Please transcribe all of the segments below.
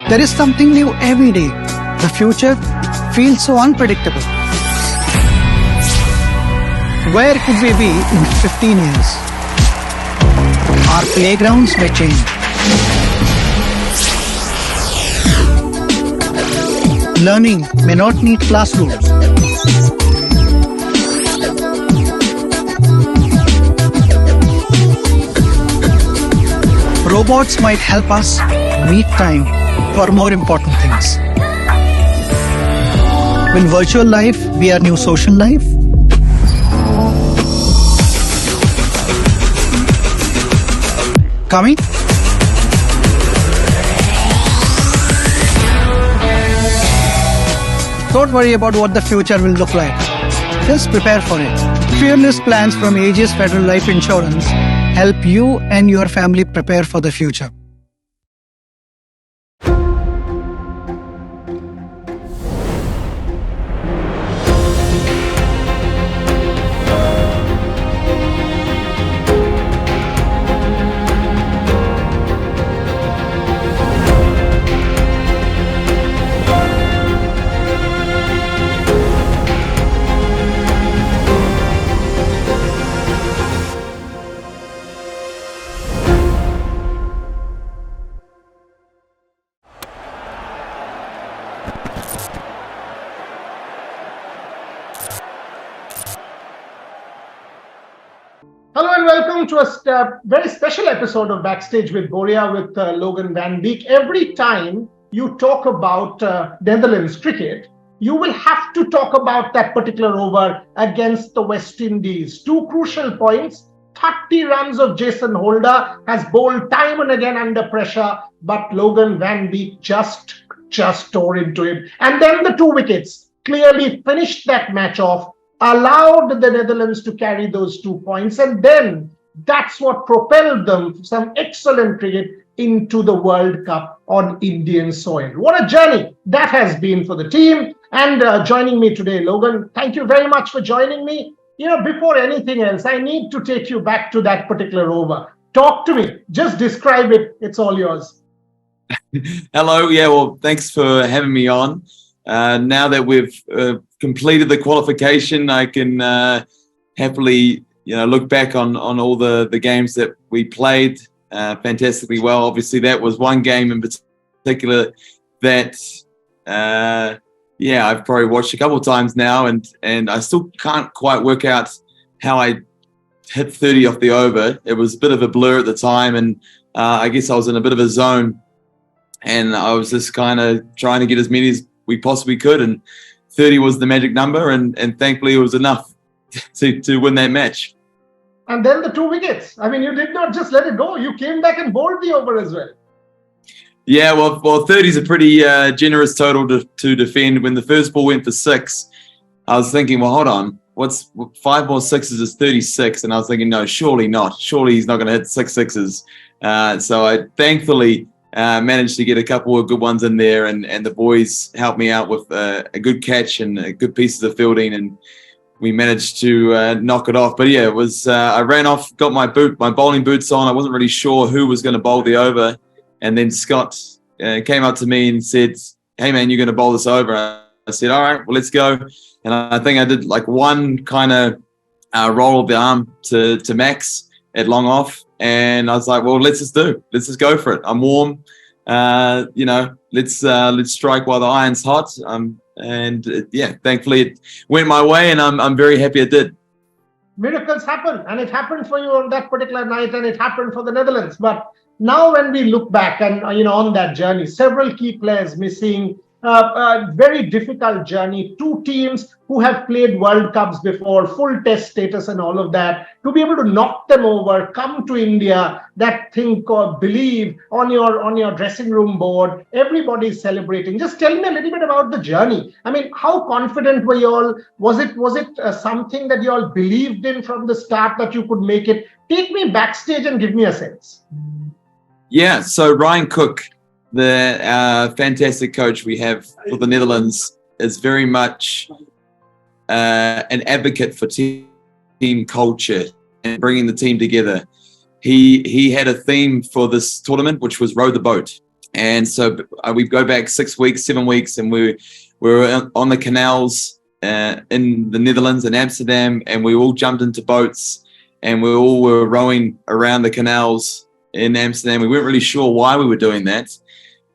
There is something new every day. The future feels so unpredictable. Where could we be in 15 years? Our playgrounds may change. Learning may not need classrooms. Robots might help us meet time for more important things. Will virtual life be our new social life? Coming? Don't worry about what the future will look like. Just prepare for it. Fearless plans from Aegis Federal Life Insurance help you and your family prepare for the future. Hello and welcome to a very special episode of Backstage with Boria with Logan Van Beek. Every time you talk about Netherlands cricket, you will have to talk about that particular over against the West Indies. Two crucial points. 30 runs of Jason Holder has bowled time and again under pressure, but Logan Van Beek just tore into him. And then the 2 wickets clearly finished that match off, allowed the Netherlands to carry those 2 points, and then that's what propelled them, some excellent cricket, into the World Cup on Indian soil. What a journey that has been for the team. And joining me today, Logan, thank you very much for joining me. Before anything else, I need to take you back to that particular over. Talk to me. Just describe it. It's all yours. Hello. Yeah, well, thanks for having me on. Now that we've completed the qualification, I can happily, look back on all the games that we played fantastically well. Obviously, that was one game in particular that, I've probably watched a couple of times now, and I still can't quite work out how I hit 30 off the over. It was a bit of a blur at the time, and I guess I was in a bit of a zone, and I was just kind of trying to get as many as we possibly could, and 30 was the magic number, and thankfully it was enough to win that match. And then the 2 wickets. I mean, you did not just let it go. You came back and bowled the over as well. Yeah, well, 30 is a pretty generous total to defend. When the first ball went for 6, I was thinking, well, hold on, what's 5 more sixes is 36, and I was thinking, no, surely not. Surely he's not going to hit 6 sixes. So I thankfully managed to get a couple of good ones in there, and the boys helped me out with a good catch and a good pieces of fielding, and we managed to knock it off. But yeah, it was I ran off, got my bowling boots on. I wasn't really sure who was going to bowl the over, and then Scott came up to me and said, "Hey man, you're going to bowl this over." I said, "All right, well, let's go." And I think I did like one kind of roll of the arm to Max at long off. And I was like, well, let's just go for it. I'm warm. Let's strike while the iron's hot. Thankfully it went my way, and I'm very happy it did. Miracles happen, and it happened for you on that particular night, and it happened for the Netherlands. But now when we look back and, on that journey, several key players missing, a very difficult journey, 2 teams who have played World Cups before, full test status and all of that, to be able to knock them over, come to India, that thing called believe on your dressing room board, everybody's celebrating. Just tell me a little bit about the journey. I mean, how confident were you all? Was it something that you all believed in from the start that you could make it? Take me backstage and give me a sense. Yeah, so Ryan Cook, the fantastic coach we have for the Netherlands, is very much an advocate for team culture and bringing the team together. He had a theme for this tournament, which was row the boat. And so we go back 6 weeks, 7 weeks, and we're on the canals in the Netherlands, in Amsterdam, and we all jumped into boats, and we all were rowing around the canals in Amsterdam. We weren't really sure why we were doing that,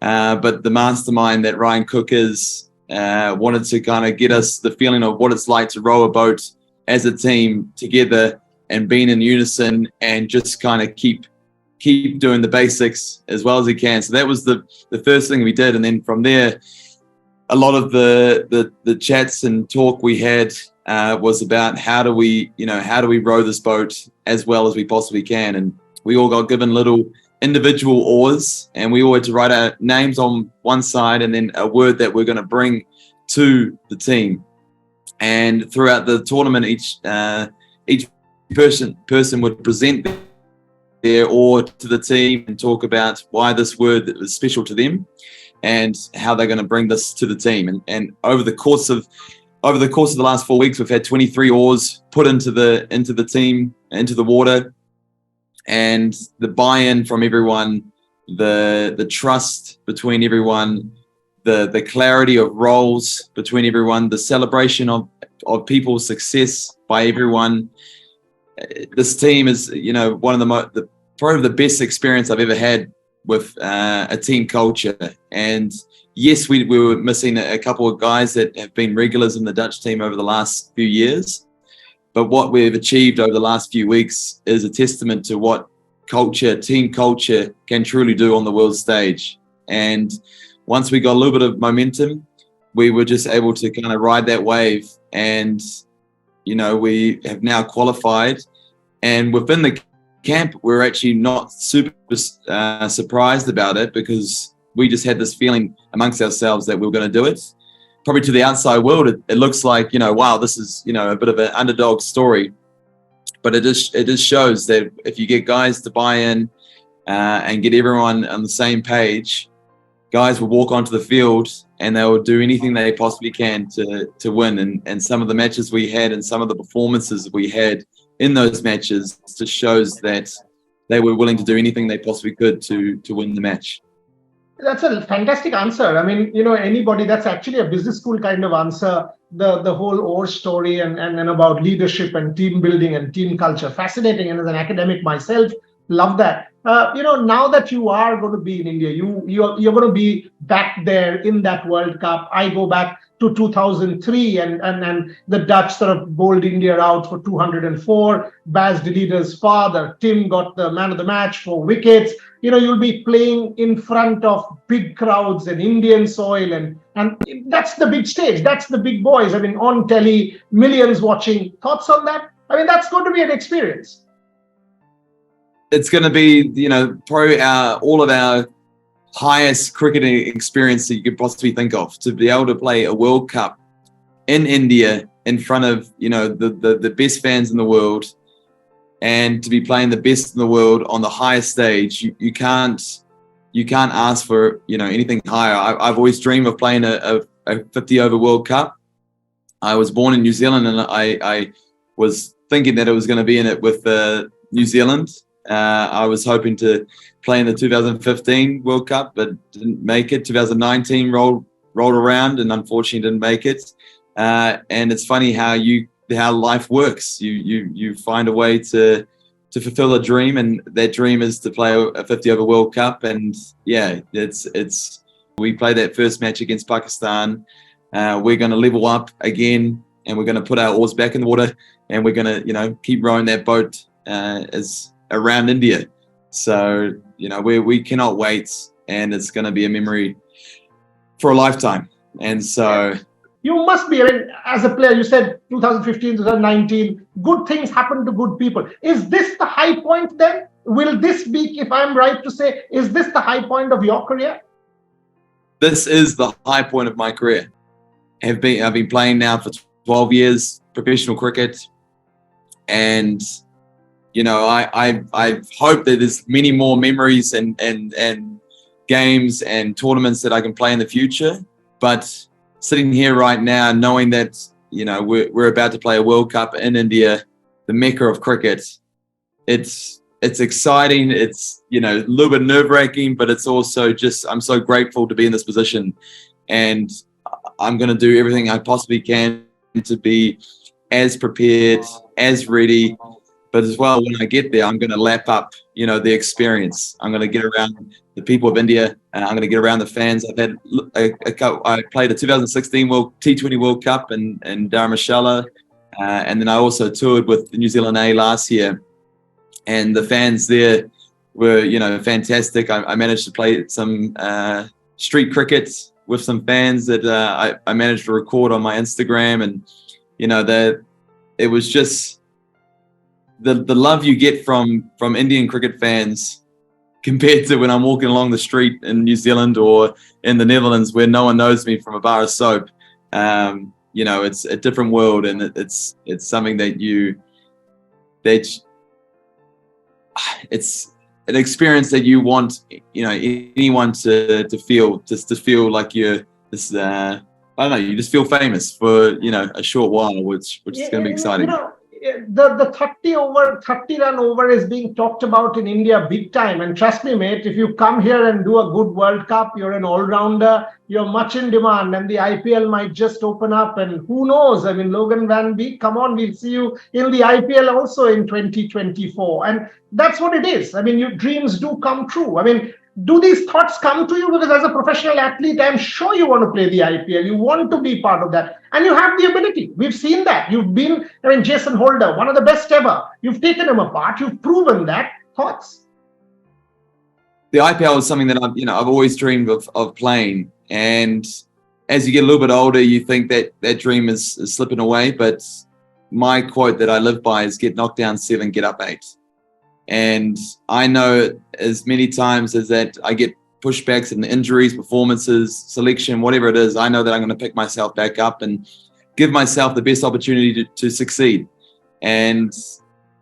but the mastermind that Ryan Cook is wanted to kind of get us the feeling of what it's like to row a boat as a team together and being in unison, and just kind of keep doing the basics as well as we can. So that was the first thing we did, and then from there, a lot of the chats and talk we had was about how do we row this boat as well as we possibly can. And we all got given little individual oars, and we all had to write our names on one side and then a word that we're going to bring to the team. And throughout the tournament, each person would present their oar to the team and talk about why this word is special to them and how they're going to bring this to the team. And over the course of the last 4 weeks, we've had 23 oars put into the team, into the water, and the buy-in from everyone, the trust between everyone, the clarity of roles between everyone, the celebration of people's success by everyone. This team is, one of probably the best experience I've ever had with a team culture. And yes, we were missing a couple of guys that have been regulars in the Dutch team over the last few years. But what we've achieved over the last few weeks is a testament to what team culture can truly do on the world stage. And once we got a little bit of momentum, we were just able to kind of ride that wave. And, we have now qualified. And within the camp, we're actually not super surprised about it, because we just had this feeling amongst ourselves that we were going to do it. Probably to the outside world, it looks like, wow, this is, a bit of an underdog story. But it just shows that if you get guys to buy in and get everyone on the same page, guys will walk onto the field and they will do anything they possibly can to win. And some of the matches we had and some of the performances we had in those matches just shows that they were willing to do anything they possibly could to win the match. That's a fantastic answer. I mean, anybody, that's actually a business school kind of answer. The whole OR story and about leadership and team building and team culture. Fascinating. And as an academic myself, love that. Now that you are going to be in India, you're going to be back there in that World Cup. I go back to 2003 and the Dutch sort of bowled India out for 204. Baz de Leader's father, Tim, got the man of the match for wickets. You'll be playing in front of big crowds and Indian soil, and that's the big stage. That's the big boys. I mean, on telly, millions watching. Thoughts on that? I mean, that's going to be an experience. It's going to be, probably all of our highest cricketing experience that you could possibly think of. To be able to play a World Cup in India in front of, the best fans in the world, and to be playing the best in the world on the highest stage, you can't ask for, anything higher. I've always dreamed of playing a 50-over World Cup. I was born in New Zealand, and I was thinking that it was going to be in it with New Zealand. I was hoping to play in the 2015 World Cup, but didn't make it. 2019 rolled around and unfortunately didn't make it. And it's funny how life works. You find a way to fulfill a dream, and that dream is to play a 50-over World Cup. And yeah, we played that first match against Pakistan. We're going to level up again, and we're going to put our oars back in the water, and we're going to keep rowing that boat as around India. So we cannot wait, and it's going to be a memory for a lifetime. And so you must be, I mean, as a player, you said 2015, 2019, good things happen to good people. Is this the high point then? Will this be, if I'm right to say, is this the high point of your career? This is the high point of my career. I've been playing now for 12 years, professional cricket. And, I hope that there's many more memories and games and tournaments that I can play in the future. But sitting here right now, knowing that, we're about to play a World Cup in India, the mecca of cricket, it's it's exciting. It's, a little bit nerve-wracking, but it's also just, I'm so grateful to be in this position, and I'm going to do everything I possibly can to be as prepared, as ready. But as well, when I get there, I'm going to lap up, the experience. I'm going to get around the people of India. I'm going to get around the fans. I've had I played a 2016 T20 World Cup in Dharamshala, and then I also toured with the New Zealand A last year. And the fans there were, fantastic. I managed to play some street cricket with some fans that I managed to record on my Instagram, and it was just the love you get from Indian cricket fans compared to when I'm walking along the street in New Zealand or in the Netherlands where no one knows me from a bar of soap. It's a different world, and it's something that it's an experience that you want, anyone to feel, just to feel like you're this, I don't know, you just feel famous for, a short while, which is going to be exciting. The 30 run over is being talked about in India big time. And trust me, mate, if you come here and do a good World Cup, you're an all-rounder, you're much in demand, and the IPL might just open up. And who knows? I mean, Logan Van Beek, come on, we'll see you in the IPL also in 2024. And that's what it is. I mean, your dreams do come true. I mean, do these thoughts come to you? Because as a professional athlete, I'm sure you want to play the IPL. You want to be part of that. And you have the ability. We've seen that. You've been, Jason Holder, one of the best ever. You've taken him apart. You've proven that. Thoughts? The IPL is something that I've always dreamed of playing. And as you get a little bit older, you think that dream is slipping away. But my quote that I live by is get knocked down 7, get up 8. And I know as many times as that I get pushbacks and injuries, performances, selection, whatever it is, I know that I'm going to pick myself back up and give myself the best opportunity to succeed. And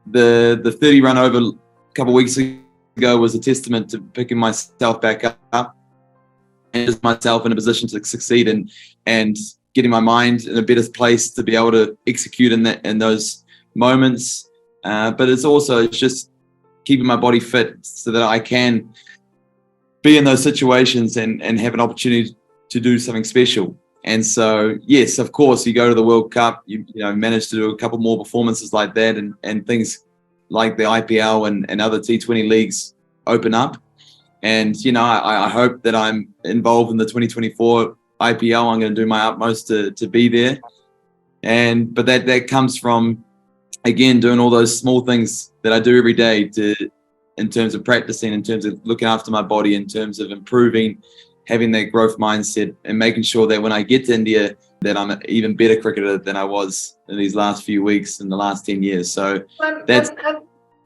the 30 run over a couple of weeks ago was a testament to picking myself back up and just myself in a position to succeed and getting my mind in a better place to be able to execute in those moments. But it's just keeping my body fit so that I can be in those situations and have an opportunity to do something special. And so, yes, of course, you go to the World Cup, you manage to do a couple more performances like that, and things like the IPL and other T20 leagues open up. And, I hope that I'm involved in the 2024 IPL. I'm going to do my utmost to be there. But that comes from, again, doing all those small things that I do every day in terms of practicing, in terms of looking after my body, in terms of improving, having that growth mindset, and making sure that when I get to India, that I'm an even better cricketer than I was in these last few weeks in the last 10 years. So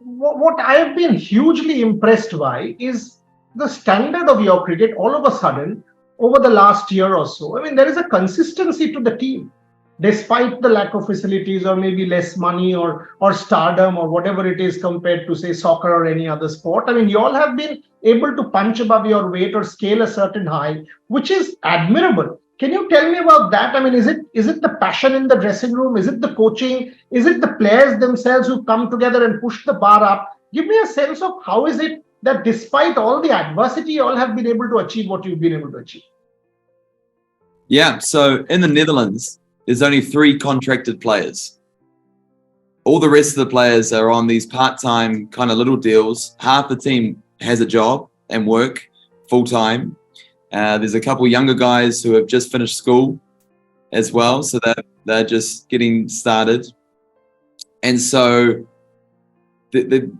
what I have been hugely impressed by is the standard of your cricket all of a sudden over the last year or so. I mean, there is a consistency to the team. Despite the lack of facilities or maybe less money or stardom or whatever it is compared to, say, soccer or any other sport. I mean, you all have been able to punch above your weight or scale a certain high, which is admirable. Can you tell me about that? I mean, is it the passion in the dressing room? Is it the coaching? Is it the players themselves who come together and push the bar up? Give me a sense of how is it that despite all the adversity, you all have been able to achieve what you've been able to achieve? Yeah, so in the Netherlands, there's only 3 contracted players. All the rest of the players are on these part-time kind of little deals. Half the team has a job and work full-time. There's a couple younger guys who have just finished school as well, so that they're just getting started. And so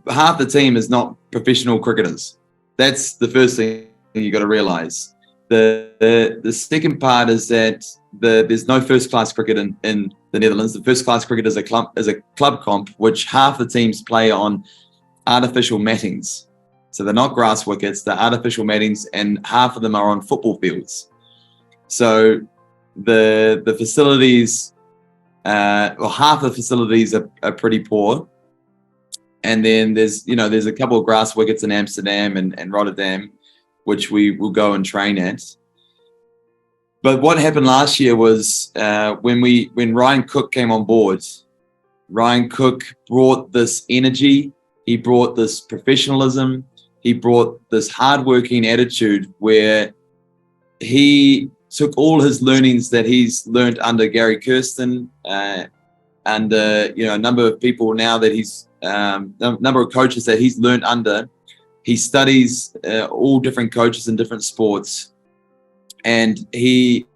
half the team is not professional cricketers. That's the first thing you got to realize. The second part is that there's no first-class cricket in the Netherlands. The first-class cricket is a club comp, which half the teams play on artificial mattings. So they're not grass wickets, they're artificial mattings, and half of them are on football fields. So the facilities, half the facilities are pretty poor. And then there's a couple of grass wickets in Amsterdam and Rotterdam, which we will go and train at. But what happened last year was when Ryan Cook came on board, Ryan Cook brought this energy he brought this professionalism. He brought this hardworking attitude where he took all his learnings that he's learned under Gary Kirsten, and a number of people now that he's number of coaches that he's learned under. He studies all different coaches in different sports, and he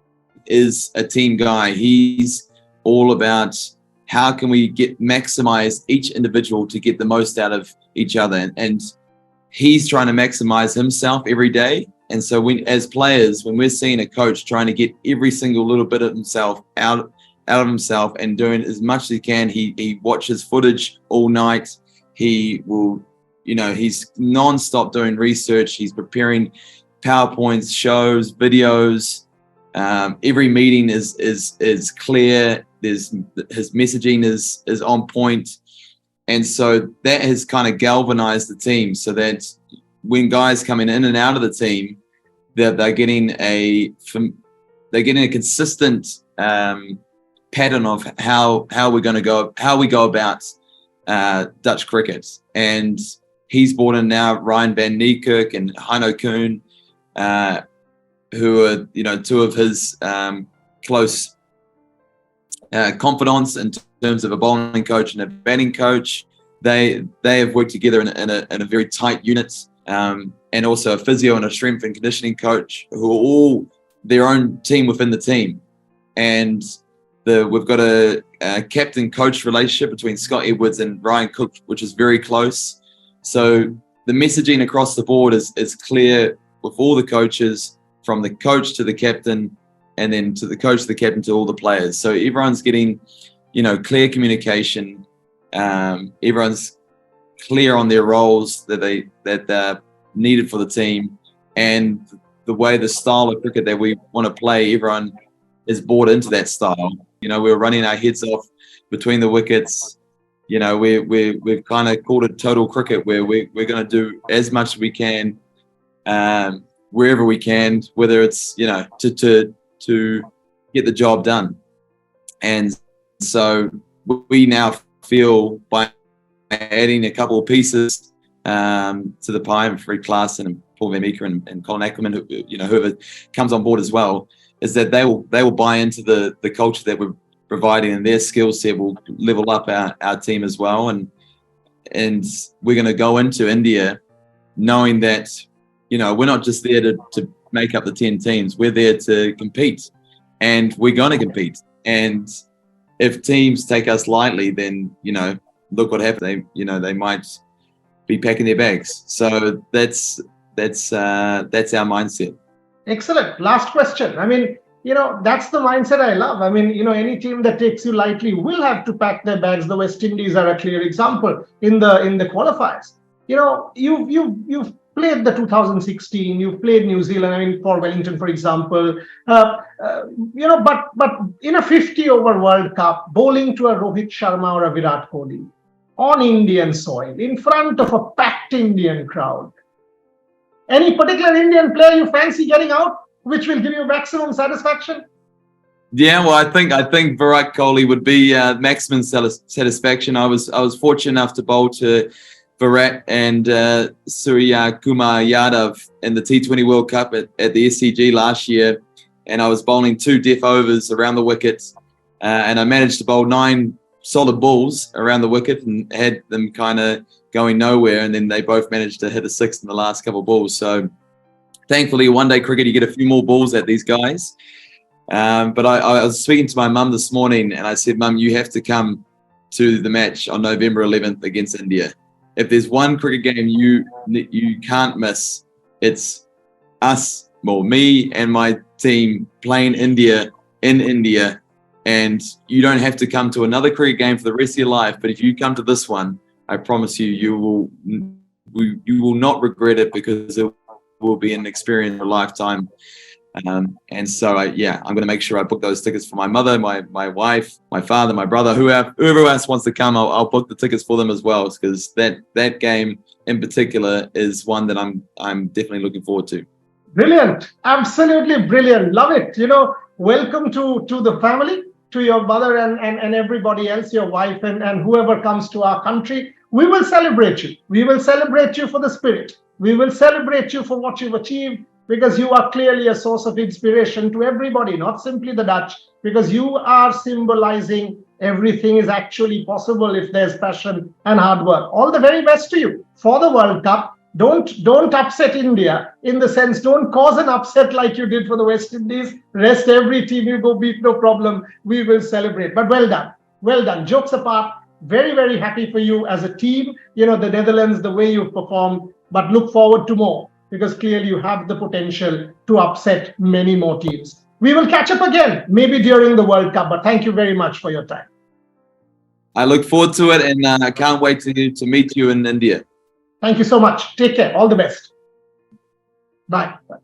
is a team guy. He's all about how can we maximize each individual to get the most out of each other, and he's trying to maximize himself every day. And so as players, when we're seeing a coach trying to get every single little bit of himself out of himself and doing as much as he can, he watches footage all night. He will, he's non-stop doing research. He's preparing PowerPoints, shows, videos. Every meeting is clear. His messaging is on point. And so that has kind of galvanized the team so that when guys coming in and out of the team, they're getting a consistent pattern of how we go about Dutch cricket. And he's brought in now Ryan van Niekerk and Heino Kuhn, who are two of his close confidants in terms of a bowling coach and a batting coach. They have worked together in a very tight unit, and also a physio and a strength and conditioning coach who are all their own team within the team. And we've got a captain-coach relationship between Scott Edwards and Ryan Cook, which is very close. So the messaging across the board is clear with all the coaches, from the coach to the captain, and then to the coach to the captain to all the players. So everyone's getting, clear communication. Everyone's clear on their roles that they're needed for the team, and the style of cricket that we want to play. Everyone is bought into that style. We're running our heads off between the wickets. We've kind of called it total cricket, where we're going to do as much as we can, wherever we can, whether it's to get the job done. And so we now feel, by adding a couple of pieces to the pie, Fred Klaassen and Paul Van Beek and Colin Ackerman, whoever comes on board as well, is that they will buy into the culture that we're providing, and their skill set will level up our team as well. And we're going to go into India knowing that we're not just there to make up the 10 teams. We're there to compete, and we're going to compete. And if teams take us lightly, then look what happened. They might be packing their bags. So that's our mindset. Excellent. Last question. That's the mindset I love. Any team that takes you lightly will have to pack their bags. The West Indies are a clear example in the qualifiers. You've played the 2016. You've played New Zealand. For Wellington, for example. But in a 50-over World Cup, bowling to a Rohit Sharma or a Virat Kohli on Indian soil in front of a packed Indian crowd. Any particular Indian player you fancy getting out, which will give you maximum satisfaction? Yeah, well, I think Virat Kohli would be maximum satisfaction. I was fortunate enough to bowl to Virat and Surya Kumar Yadav in the T20 World Cup at the SCG last year, and I was bowling 2 death overs around the wicket, and I managed to bowl 9 solid balls around the wicket and had them kind of going nowhere, and then they both managed to hit a 6 in the last couple of balls. So thankfully, one day cricket, you get a few more balls at these guys. But I was speaking to my mum this morning, and I said, Mum, you have to come to the match on November 11th against India. If there's one cricket game you can't miss, it's us, well, me and my team playing India in India. And you don't have to come to another cricket game for the rest of your life. But if you come to this one, I promise you will not regret it, because it will be an experience of a lifetime. And so, I'm going to make sure I book those tickets for my mother, my wife, my father, my brother, whoever else wants to come. I'll book the tickets for them as well, because that game in particular is one that I'm definitely looking forward to. Brilliant, absolutely brilliant, love it. Welcome to the family, to your mother and everybody else, your wife and whoever comes to our country. We will celebrate you. We will celebrate you for the spirit. We will celebrate you for what you've achieved, because you are clearly a source of inspiration to everybody, not simply the Dutch, because you are symbolizing everything is actually possible if there's passion and hard work. All the very best to you for the World Cup. Don't upset India, in the sense, don't cause an upset like you did for the West Indies. Rest every team you go beat, no problem. We will celebrate. But well done. Well done. Jokes apart, very, very happy for you as a team. The Netherlands, the way you've performed, but look forward to more, because clearly you have the potential to upset many more teams. We will catch up again, maybe during the World Cup, but thank you very much for your time. I look forward to it, and I can't wait to meet you in India. Thank you so much. Take care. All the best. Bye. Bye.